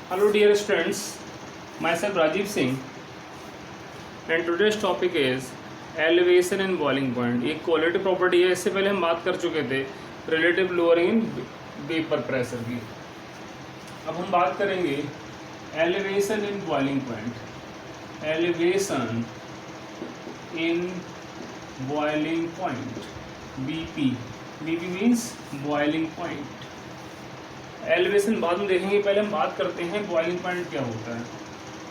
Hello dear students, myself Rajiv Singh and today's topic is elevation and boiling point। ये quality property है, इससे पहले हम बात कर चुके थे relative lowering in vapour pressure की। अब हम बात करेंगे elevation in boiling point. Elevation in boiling point, BP. BP means boiling point. Elevation बाद में देखेंगे, पहले हम बात करते हैं बॉइलिंग पॉइंट क्या होता है।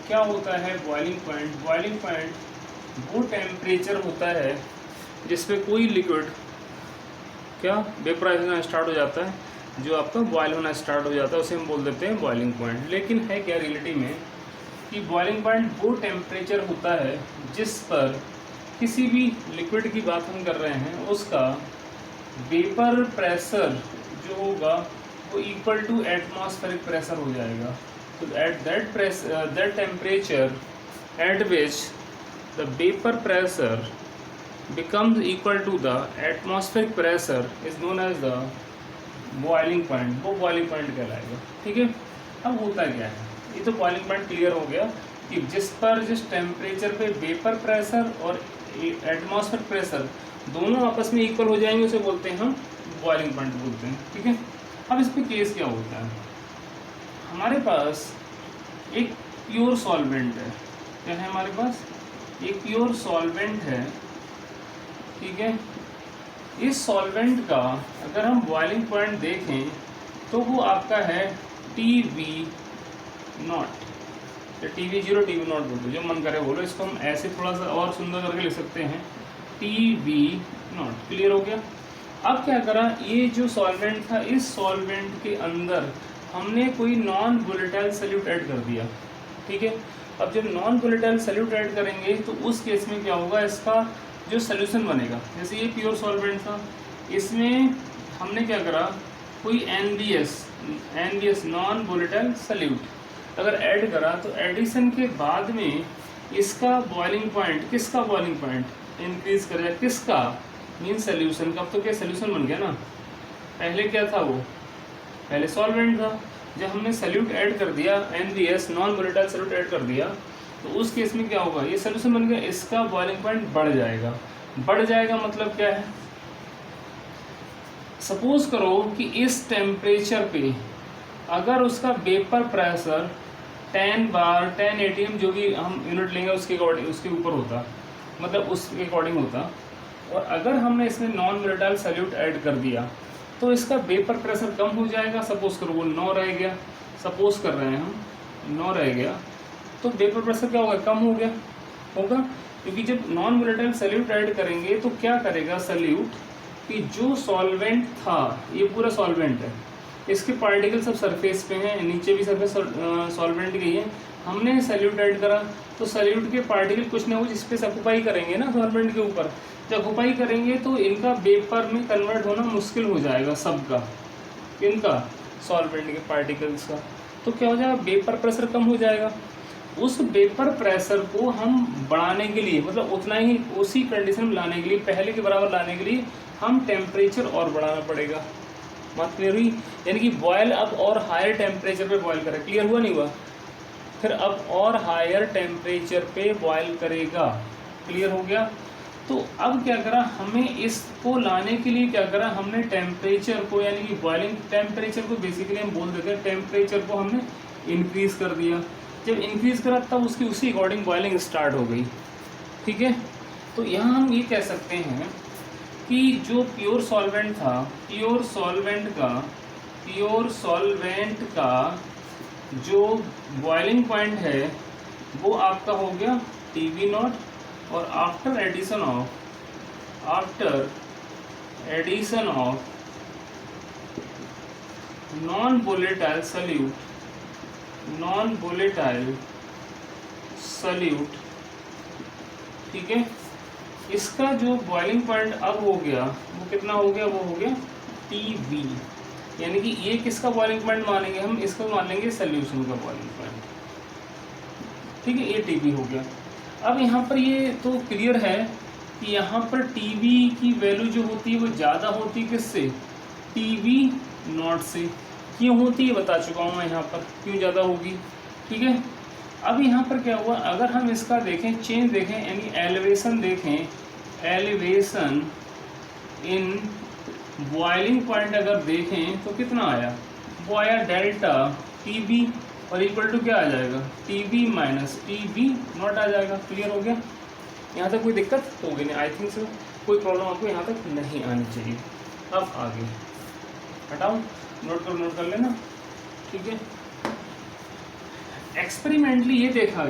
क्या होता है बॉइलिंग पॉइंट? बॉइलिंग पॉइंट वो टेम्परेचर होता है जिसपे कोई लिक्विड क्या वेपराइज होना स्टार्ट हो जाता है, जो आपका बॉयल होना स्टार्ट हो जाता है, उसे हम बोल देते हैं बॉइलिंग पॉइंट। लेकिन है क्या रियलिटी में कि बॉइलिंग पॉइंट वो टेम्परेचर होता है जिस पर किसी भी लिक्विड की बात हम कर रहे हैं, उसका वेपर प्रेशर जो होगा वो इक्वल टू एटमॉस्फेरिक प्रेशर हो जाएगा। तो at that temperature at which the vapour pressure becomes equal to the atmospheric pressure is known as the boiling point। वो boiling point कहलाएगा। ठीक है, अब होता क्या है, ये तो boiling point क्लियर हो गया कि जिस टेम्परेचर पे वेपर प्रेशर और एटमॉस्फेरिक प्रेशर दोनों आपस में इक्वल हो जाएंगे, उसे बोलते हैं हम बॉइलिंग पॉइंट बोलते हैं। ठीक है, अब इस पे केस क्या होता है, हमारे पास एक प्योर सॉल्वेंट है। क्या है हमारे पास? एक प्योर सॉल्वेंट है। ठीक है, इस सॉल्वेंट का अगर हम बॉइलिंग पॉइंट देखें तो वो आपका है टीवी नॉट, टीवी0 टीवी नॉट बोलो, जो मन करे बोलो। इसको हम ऐसे थोड़ा सा और सुंदर करके लिख सकते हैं, टीवी नॉट। क्लियर हो गया? अब क्या करा, ये जो सॉल्वेंट था, इस सॉल्वेंट के अंदर हमने कोई नॉन वोलेटाइल सॉल्यूट ऐड कर दिया। ठीक है, अब जब नॉन वोलेटाइल सॉल्यूट ऐड करेंगे तो उस केस में क्या होगा, इसका जो सोल्यूशन बनेगा, जैसे ये प्योर सॉल्वेंट था, इसमें हमने क्या करा, कोई एनबीएस नॉन वोलेटाइल सॉल्यूट अगर ऐड करा तो एडिशन के बाद में इसका बॉइलिंग पॉइंट, किसका बॉइलिंग पॉइंट इंक्रीज करेगा, किसका मीन सोल्यूशन का। तो क्या सोल्यूशन बन गया ना, पहले क्या था, वो पहले सॉल्वेंट था। जब हमने सॉल्यूट ऐड कर दिया, NBS non volatile solute add कर दिया, तो उस केस में क्या होगा, ये सोल्यूशन बन गया, इसका बॉइलिंग पॉइंट बढ़ जाएगा। बढ़ जाएगा मतलब क्या है, सपोज करो कि इस टेम्परेचर पे अगर उसका वेपर प्रेशर 10 बार 10 एटीएम जो भी हम यूनिट लेंगे उसके अकॉर्डिंग, उसके ऊपर होता, मतलब उसके अकॉर्डिंग होता, और अगर हमने इसमें नॉन वोलेटाइल सॉल्यूट ऐड कर दिया तो इसका वेपर प्रेशर कम हो जाएगा। सपोज करो वो 9 रह गया, सपोज कर रहे हैं हम 9 रह गया, तो वेपर प्रेशर क्या होगा, कम हो गया होगा। क्योंकि जब नॉन वोलेटाइल सॉल्यूट ऐड करेंगे तो क्या करेगा सॉल्यूट, कि जो सॉल्वेंट था, ये पूरा सॉल्वेंट है, इसके पार्टिकल सब सरफेस पे हैं, नीचे भी सरफेस सॉल्वेंट की है, हमने सॉल्यूट ऐड करा तो सॉल्यूट के पार्टिकल कुछ ना कुछ इस पे ऑक्यूपाई करेंगे ना सॉल्वेंट के ऊपर। जब ऑक्यूपाई करेंगे तो इनका वेपर में कन्वर्ट होना मुश्किल हो जाएगा सबका, इनका सॉल्वेंट के पार्टिकल्स का। तो क्या हो जाएगा, वेपर प्रेशर कम हो जाएगा। उस वेपर प्रेशर को हम बढ़ाने के लिए, मतलब उतना ही उसी कंडीशन में लाने के लिए, पहले के बराबर लाने के लिए हम टेम्परेचर और बढ़ाना पड़ेगा। बात क्लियर हुई? यानी कि बॉयल अब और हायर टेम्परेचर पे बॉयल करेगा। क्लियर हुआ नहीं हुआ? फिर अब और हायर टेम्परेचर पे बॉयल करेगा। क्लियर हो गया? तो अब क्या करा, हमें इसको लाने के लिए क्या करा, हमने टेम्परेचर को, यानी कि बॉइलिंग टेम्परेचर को बेसिकली हम बोल देते हैं, टेम्परेचर को हमने इंक्रीज कर दिया। जब इंक्रीज करा तब उसकी उसी अकॉर्डिंग बॉइलिंग स्टार्ट हो गई। ठीक है, तो यहाँ हम ये कह सकते हैं कि जो प्योर सॉल्वेंट था, प्योर सॉल्वेंट का जो बॉइलिंग पॉइंट है वो आपका हो गया टीवी नॉट, और after addition of non volatile solute, ठीक है, इसका जो बॉइलिंग पॉइंट अब हो गया वो कितना हो गया, वो हो गया टीवी। यानी कि ये किसका बॉइलिंग पॉइंट मानेंगे हम, इसको मान लेंगे सोल्यूशन का बॉइलिंग पॉइंट। ठीक है, ये टीवी हो गया। अब यहाँ पर ये तो क्लियर है कि यहाँ पर टीवी की वैल्यू जो होती है वो ज़्यादा होती है किससे, टीवी नॉट से। क्यों होती है बता चुका हूँ मैं यहाँ पर, क्यों ज़्यादा होगी। ठीक है, अब यहाँ पर क्या हुआ, अगर हम इसका देखें चेंज देखें यानी एलिवेशन देखें, एलिवेशन इन बॉइलिंग पॉइंट अगर देखें तो कितना आया, वो आया डेल्टा टी बी और इक्वल टू क्या आ जाएगा, T B minus T B not आ जाएगा। क्लियर हो गया, यहाँ तक कोई दिक्कत होगी नहीं, आई थिंक सो कोई प्रॉब्लम आपको यहाँ तक नहीं आनी चाहिए। अब आगे हटाओ, नोट कर लेना। ठीक है, एक्सपेरिमेंटली ये देखा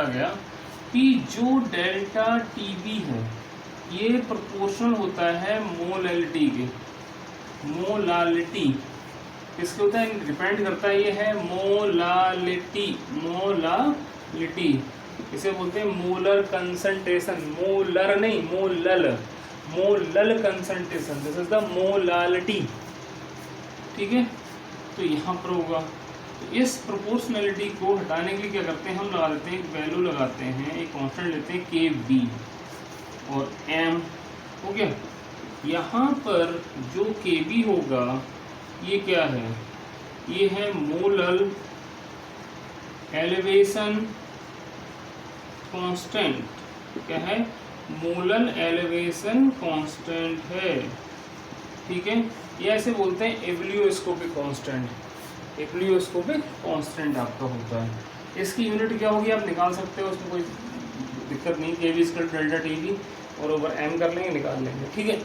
गया कि जो डेल्टा टी बी है ये प्रोपोर्शनल होता है मोलालिटी के, मोलालिटी किसके होता है, डिपेंड करता है, ये है मोलालिटी, इसे बोलते हैं मोलर कंसंट्रेशन, मोलर नहीं molal concentration, this is the molality. ठीक है, तो यहाँ पर होगा, तो इस प्रोपोर्शनलिटी को हटाने के लिए क्या करते हैं, हम लगा देते हैं एक वैल्यू लगाते हैं, एक कांस्टेंट लेते हैं के बी और एम हो गया। यहाँ पर जो के बी होगा ये क्या है, ये है मोलल एलिवेशन कांस्टेंट, क्या है, मोलल एलिवेशन कांस्टेंट है। ठीक है, ये ऐसे बोलते हैं एब्लियोस्कोपिक कांस्टेंट, एब्लियोस्कोपिक कांस्टेंट आपका होता है। इसकी यूनिट क्या होगी आप निकाल सकते हो, उसमें कोई दिक्कत नहीं, K b equal to delta T B और ओवर एम कर लेंगे, निकाल लेंगे। ठीक है,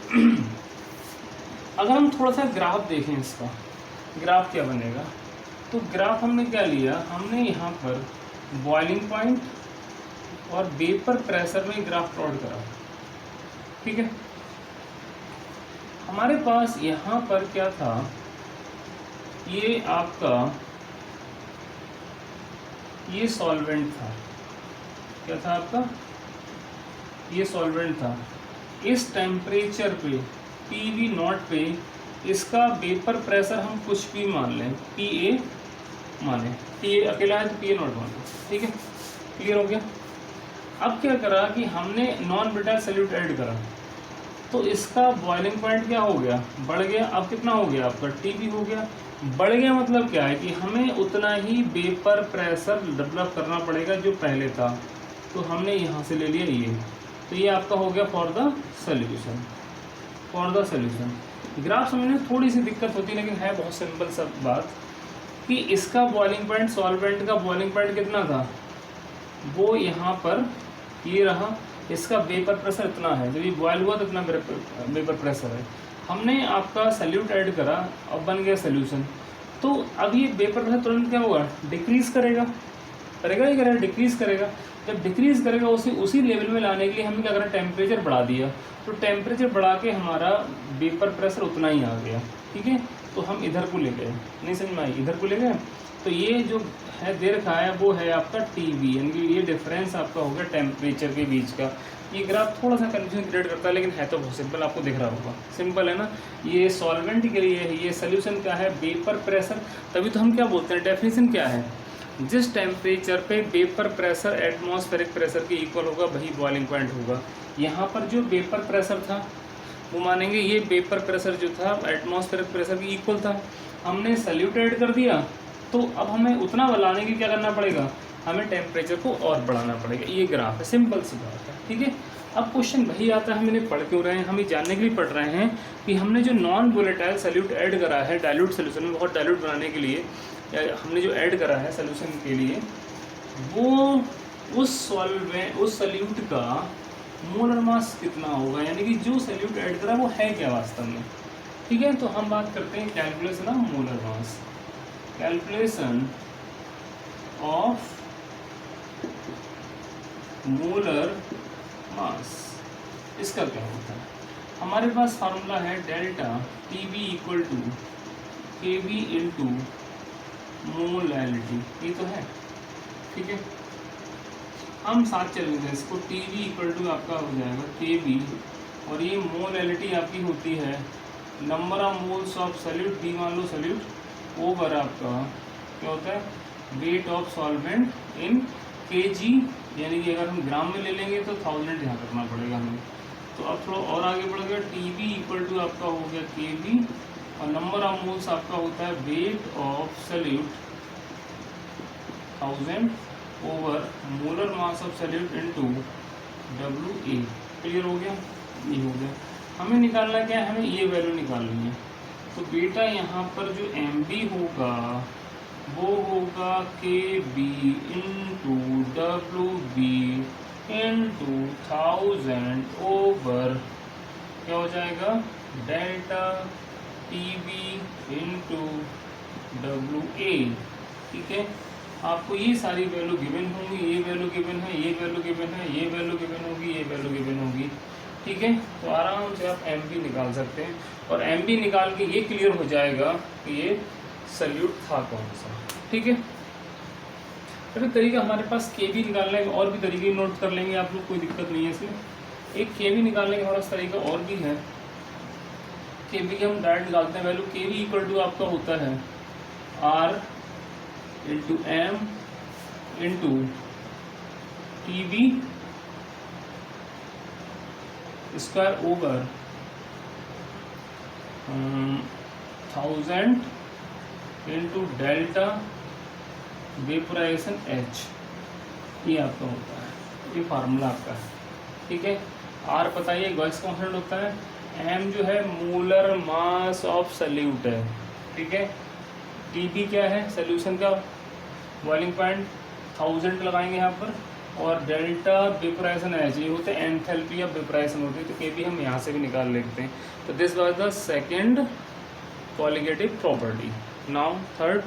अगर हम थोड़ा सा ग्राफ देखें, इसका ग्राफ क्या बनेगा, तो ग्राफ हमने क्या लिया, हमने यहाँ पर बॉइलिंग पॉइंट और वेपर प्रेशर में ग्राफ प्लॉट करा। ठीक है, हमारे पास यहाँ पर क्या था, ये आपका ये सॉल्वेंट था, क्या था आपका, ये सॉल्वेंट था। इस टेम्परेचर पे पी वी नॉट पे इसका वेपर प्रेशर हम कुछ भी मान लें, पी ए माने, पी ए अकेला है तो पी ए नॉट माने। ठीक है, क्लियर हो गया। अब क्या करा कि हमने नॉन ब्रिटाइल सॉल्यूट ऐड करा, तो इसका बॉइलिंग पॉइंट क्या हो गया, बढ़ गया। अब कितना हो गया आपका, टी बी हो गया। बढ़ गया मतलब क्या है कि हमें उतना ही वेपर प्रेशर डेवलप करना पड़ेगा जो पहले था, तो हमने यहाँ से ले लिया ये, तो ये आपका हो गया फॉर द सोल्यूशन। ग्राफ समझने में थोड़ी सी दिक्कत होती है, लेकिन है बहुत सिंपल सब बात, कि इसका बॉइलिंग पॉइंट, सॉल्वेंट का बॉइलिंग पॉइंट कितना था, वो यहाँ पर ये रहा, इसका वेपर प्रेशर इतना है, जब ये बॉयल हुआ तो इतना वेपर प्रेशर है। हमने आपका सल्यूट ऐड करा, अब बन गया सोल्यूशन, तो अब ये वेपर प्रेशर तुरंत क्या होगा, डिक्रीज करेगा ही करेगा, डिक्रीज करेगा। जब डिक्रीज करेगा उसी लेवल में लाने के लिए हमने क्या करा, टेम्परेचर बढ़ा दिया, तो टेम्परेचर बढ़ा के हमारा वेपर प्रेशर उतना ही आ गया। ठीक है, तो हम इधर को ले गए, नहीं समझ में आई, इधर को ले गए, तो ये जो है दे रखा है वो है आपका टी बी, यानी कि ये डिफरेंस आपका हो गया टेम्परेचर के बीच का। ये ग्राफ थोड़ा सा कंफ्यूजन क्रिएट करता है, लेकिन है तो बहुत सिंपल, आपको दिख रहा होगा, सिंपल है ना। ये सॉल्वेंट के लिए है, ये सोल्यूशन क्या है, वेपर प्रेशर। तभी तो हम क्या बोलते हैं, डेफिनेशन क्या है, जिस टेम्परेचर पे वेपर प्रेशर एटमॉस्फेरिक प्रेशर के इक्वल होगा वही बॉइलिंग पॉइंट होगा। यहाँ पर जो वेपर प्रेशर था वो मानेंगे ये वेपर प्रेशर जो था एटमॉस्फेरिक प्रेशर के इक्वल था, हमने सल्यूट ऐड कर दिया, तो अब हमें उतना बढ़ाने के क्या करना पड़ेगा, हमें टेम्परेचर को और बढ़ाना पड़ेगा। ये ग्राफ है, सिंपल सी बात है। ठीक है, अब क्वेश्चन वही आता है, हम इन्हें पढ़ क्यों रहे हैं, हम ये जानने के लिए पढ़ रहे हैं कि हमने जो नॉन वोलेटाइल सल्यूट ऐड करा है डाइल्यूट सोल्यूशन में, बहुत डाइल्यूट बनाने के लिए हमने जो ऐड करा है सोल्यूशन के लिए, वो उस सल्यूट का मोलर मास कितना होगा, यानी कि जो सल्यूट ऐड करा वो है क्या वास्तव में। ठीक है, तो हम बात करते हैं calculation of molar mass, calculation of molar mass. इसका क्या होता है, हमारे पास फार्मूला है delta T b equal to K b into molality, ये तो है। ठीक है, हम साथ चलेंगे इसको, टी बी इक्वल टू आपका हो जाएगा के बी, और ये मोलैलिटी आपकी होती है number of moles of solute, D मान लो सल्यूट, ओवर आपका क्या होता है, weight of solvent in KG, यानी कि अगर हम ग्राम में ले लेंगे तो 1000 यहाँ करना पड़ेगा हमें। तो अब थोड़ा और आगे बढ़ गया, टी बी इक्वल टू आपका हो गया के बी और नंबर ऑफ मोल्स आपका होता है weight of solute 1000 over molar mass of solute into WA। Clear हो गया? ये हो गया। हमें निकालना क्या है, हमें ये वैल्यू निकालनी है। तो बेटा यहाँ पर जो MB होगा वो होगा KB into WB into 1000 over क्या हो जाएगा डेल्टा TB इंटू WA। ठीक है, आपको ये सारी वैल्यू गिवन होंगी, ये वैल्यू गिवन है, ये वैल्यू गिवन है, ये वैल्यू गिवन होगी, ये वैल्यू गिवन होगी। ठीक है, तो आराम से आप MB निकाल सकते हैं और MB निकाल के ये क्लियर हो जाएगा कि ये सल्यूट था कौन सा। ठीक है, फिर तरीका हमारे पास KB निकालने का और भी तरीके नोट कर लेंगे आप लोग, कोई दिक्कत नहीं है इसमें। एक KB निकालने का थोड़ा सा तरीका और भी है। KB हम डायरेक्ट निकालते हैं वैल्यू। KB इक्वल टू आपका होता है R into M into TB square over 1000 into delta vaporisation H। ये आपका होता है, ये फार्मूला आपका है। ठीक है, R पता है गॉस कांस्टेंट होता है, M जो है मोलर मास ऑफ सल्यूट है। ठीक है, TB क्या है सोल्यूशन का बॉइलिंग पॉइंट 1000 लगाएंगे यहाँ पर, और डेल्टा वेपोराइजेशन H ये होते हैं एंथैल्पी ऑफ वेपोराइजेशन होती है। तो KB हम यहाँ से भी निकाल लेते हैं। तो this was the second colligative property. Now third